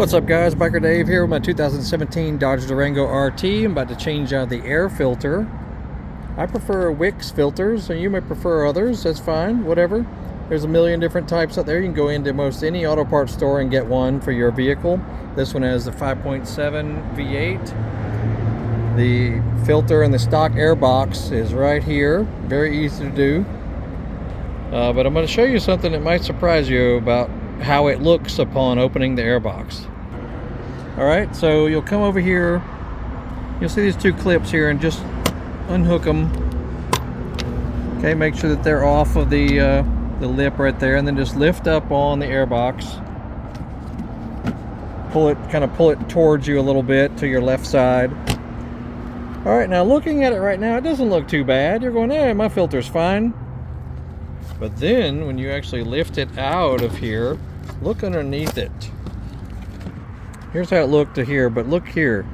What's up guys, Biker Dave here with my 2017 Dodge Durango RT. I'm about to change out the air filter. I prefer Wix filters, and you may prefer others, that's fine, whatever. There's a million different types out there. You can go into most any auto parts store and get one for your vehicle. This one has the 5.7 V8. The filter in the stock air box is right here, very easy to do. But I'm going to show you something that might surprise you about how it looks upon opening the airbox. Alright, so you'll come over here, you'll see these two clips here, and just unhook them. Okay, make sure that they're off of the lip right there, and then just lift up on the airbox. Kind of pull it towards you a little bit to your left side. Alright, now looking at it right now, it doesn't look too bad. You're going, my filter's fine. But then, when you actually lift it out of here, look underneath it. Here's how it looked to here, but look here.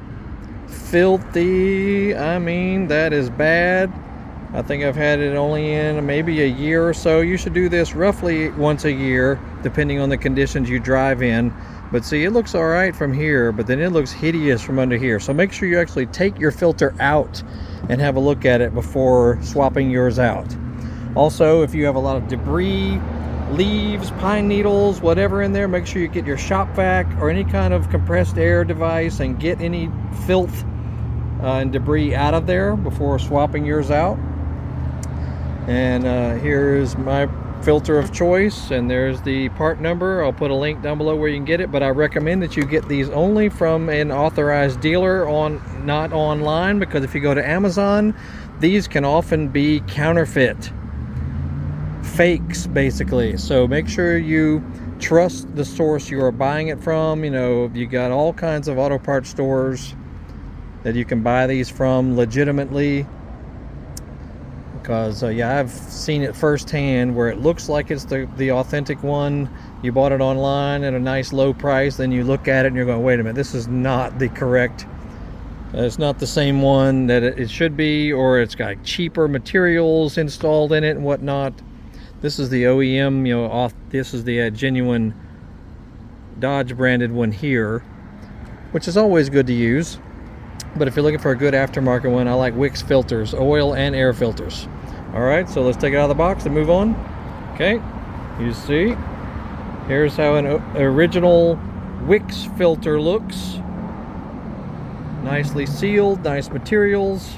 Filthy. I mean, that is bad. I think I've had it only in maybe a year or so. You should do this roughly once a year, depending on the conditions you drive in. But see, it looks all right from here, but then it looks hideous from under here. So make sure you actually take your filter out and have a look at it before swapping yours out. Also, if you have a lot of debris, leaves, pine needles, whatever in there, make sure you get your shop vac or any kind of compressed air device and get any filth and debris out of there before swapping yours out. And here's my filter of choice, and there's the part number. I'll put a link down below where you can get it, but I recommend that you get these only from an authorized dealer, not online, because if you go to Amazon, these can often be counterfeit. Fakes, basically. So make sure you trust the source you are buying it from. You know, you got all kinds of auto parts stores that you can buy these from legitimately, because yeah, I've seen it firsthand where it looks like it's the authentic one. You bought it online at a nice low price, then you look at it and you're going, wait a minute, this is not the correct, it's not the same one that it should be, or it's got cheaper materials installed in it and whatnot. This is the OEM, you know, this is the genuine Dodge branded one here, which is always good to use. But if you're looking for a good aftermarket one, I like Wix filters, oil and air filters. Alright, so let's take it out of the box and move on. Okay, you see, here's how an original Wix filter looks. Nicely sealed, nice materials.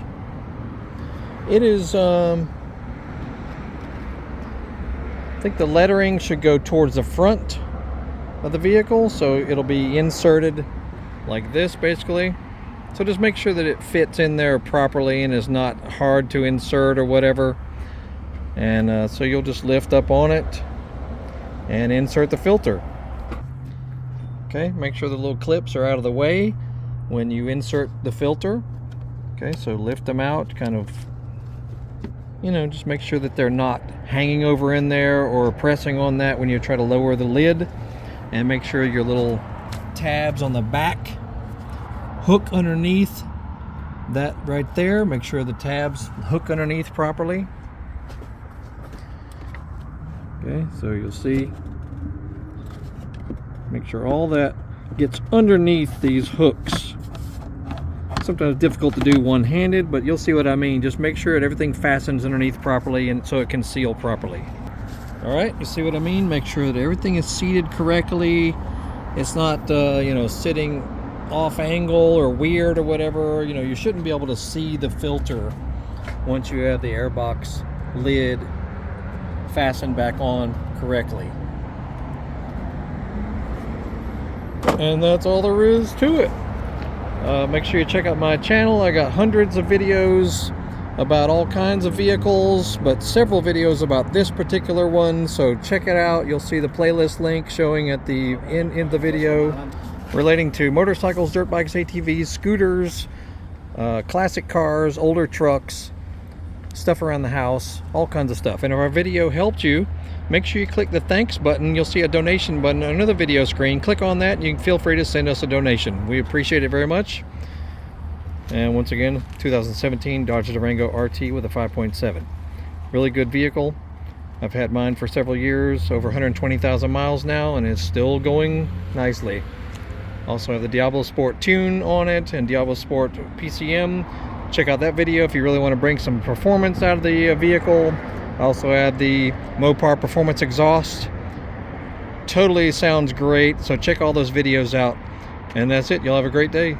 It is, I think the lettering should go towards the front of the vehicle, so it'll be inserted like this basically. So just make sure that it fits in there properly and is not hard to insert or whatever. And so you'll just lift up on it and insert the filter. Okay, make sure the little clips are out of the way when you insert the filter. Okay, so lift them out, kind of, you know, just make sure that they're not hanging over in there or pressing on that when you try to lower the lid. And make sure your little tabs on the back hook underneath that right there. Make sure the tabs hook underneath properly. Okay, so you'll see, make sure all that gets underneath these hooks. Sometimes difficult to do one-handed, but you'll see what I mean. Just make sure that everything fastens underneath properly and so it can seal properly. All right, you see what I mean? Make sure that everything is seated correctly. It's not, you know, sitting off angle or weird or whatever. You know, you shouldn't be able to see the filter once you have the airbox lid fastened back on correctly. And that's all there is to it. Make sure you check out my channel. I got hundreds of videos about all kinds of vehicles, but several videos about this particular one, so check it out. You'll see the playlist link showing at the end of the video, relating to motorcycles, dirt bikes, ATVs, scooters, classic cars, older trucks, stuff around the house, all kinds of stuff. And if our video helped you, make sure you click the thanks button. You'll see a donation button on another video screen. Click on that and you can feel free to send us a donation. We appreciate it very much. And once again, 2017 Dodge Durango RT with a 5.7. Really good vehicle. I've had mine for several years, over 120,000 miles now, and it's still going nicely. Also have the Diablo Sport tune on it and Diablo Sport PCM. Check out that video if you really want to bring some performance out of the vehicle. I also have the Mopar Performance exhaust. Totally sounds great, so check all those videos out. And that's it. You'll have a great day.